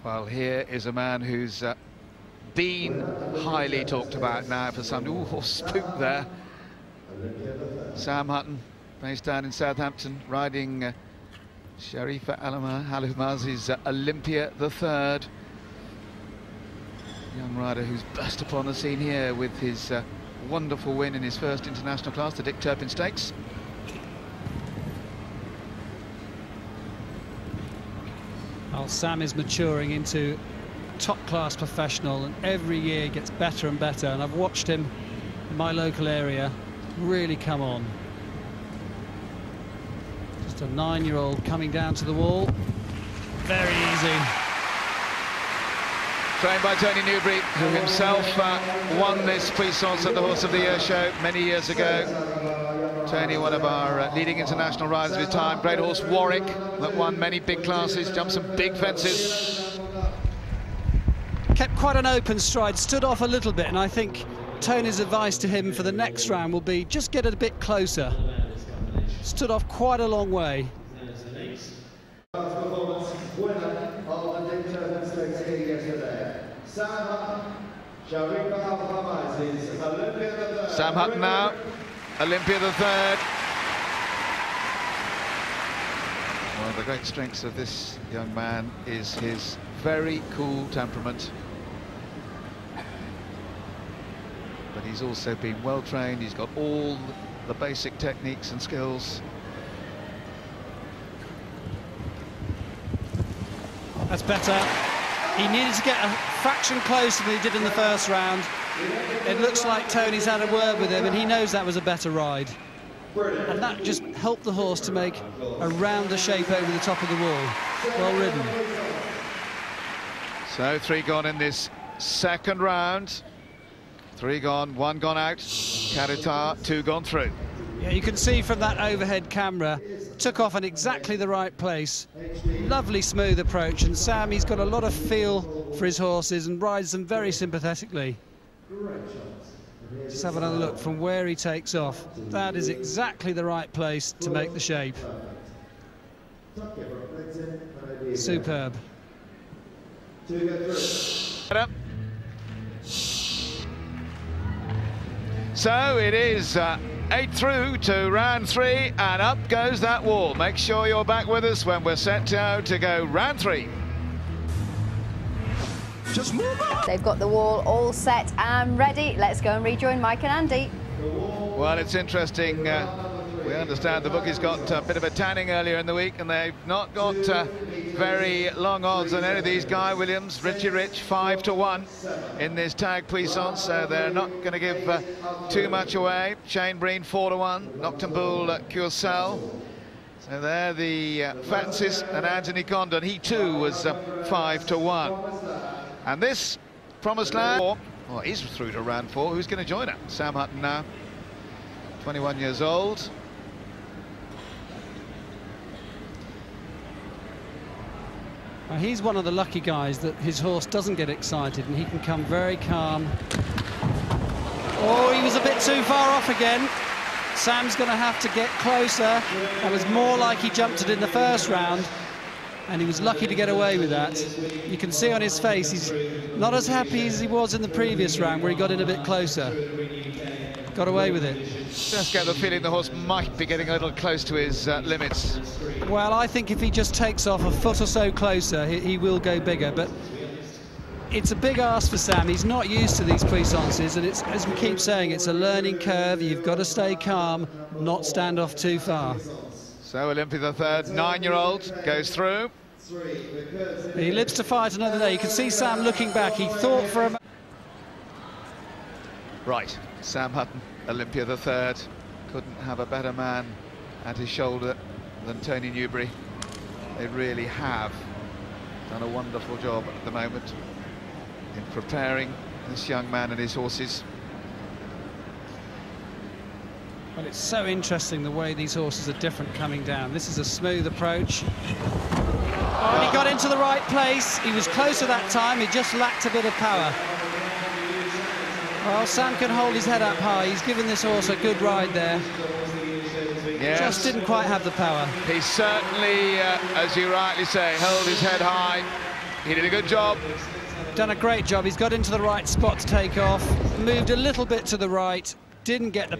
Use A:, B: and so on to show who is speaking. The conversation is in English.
A: Well, here is a man who's been highly talked about now for some... Ooh, horse spook there. Sam Hutton, based down in Southampton, riding Sharifa Al-Mazzi's Olympia the Third. Young rider who's burst upon the scene here with his wonderful win in his first international class, the Dick Turpin Stakes.
B: Well, Sam is maturing into top-class professional, and every year gets better and better, and I've watched him in my local area really come on. Just a 9-year-old coming down to the wall. Very easy.
A: Trained by Tony Newbury, who himself won this Puissance at the Horse of the Year show many years ago. Tony, one of our leading international riders of his time. Great horse Warwick, that won many big classes, jumped some big fences.
B: Kept quite an open stride, stood off a little bit, and I think Tony's advice to him for the next round will be just get it a bit closer. Stood off quite a long way.
A: Sam Hutton now, Olympia the Third. One of the great strengths of this young man is his very cool temperament. But he's also been well trained, he's got all the basic techniques and skills.
B: That's better. He needed to get a fraction closer than he did in the first round. It looks like Tony's had a word with him, and he knows that was a better ride. And that just helped the horse to make a rounder shape over the top of the wall. Well ridden.
A: So 3 gone in this second round. 3 gone, 1 gone out. Karitar, 2 gone through.
B: Yeah, you can see from that overhead camera, took off in exactly the right place. Lovely smooth approach, and Sam, he's got a lot of feel for his horses and rides them very sympathetically. Just have another look from where he takes off. That is exactly the right place to make the shape. Superb.
A: So it is 8 through to round 3, and up goes that wall. Make sure you're back with us when we're set to go round 3.
C: Just move on. They've got the wall all set and ready. Let's go and rejoin Mike and Andy.
A: Well, it's interesting. We understand the bookies got a bit of a tanning earlier in the week, and they've not got very long odds on any of these. Guy Williams, Richie Rich, 5 to 1 in this tag Puissance, so they're not going to give too much away. Shane Breen, 4 to 1. Noctambule Curcell. So there the Francis and Anthony Condon. He too was 5 to 1. And this Promised Land, well, he's through to round 4. Who's going to join him? Sam Hutton now, 21 years old.
B: Well, he's one of the lucky guys that his horse doesn't get excited and he can come very calm. Oh, he was a bit too far off again. Sam's going to have to get closer. That was more like he jumped it in the first round, and he was lucky to get away with that. You can see on his face he's not as happy as he was in the previous round where he got in a bit closer. Got away with it.
A: Just get the feeling the horse might be getting a little close to his limits.
B: Well, I think if he just takes off a foot or so closer, he will go bigger, but it's a big ask for Sam. He's not used to these Puissances, and it's, as we keep saying, it's a learning curve. You've got to stay calm, not stand off too far.
A: So Olympia the Third, 9-year-old, goes through.
B: He lives to fight another day. You can see Sam looking back. He thought for a...
A: Right, Sam Hutton, Olympia the Third. Couldn't have a better man at his shoulder than Tony Newbury. They really have done a wonderful job at the moment in preparing this young man and his horses.
B: Well, it's so interesting the way these horses are different coming down. This is a smooth approach. Oh, and he got into the right place. He was closer that time. He just lacked a bit of power. Well, Sam can hold his head up high. He's given this horse a good ride there.
A: Yes.
B: Just didn't quite have the power.
A: He certainly, as you rightly say, held his head high. He did a good job.
B: Done a great job. He's got into the right spot to take off, moved a little bit to the right, didn't get the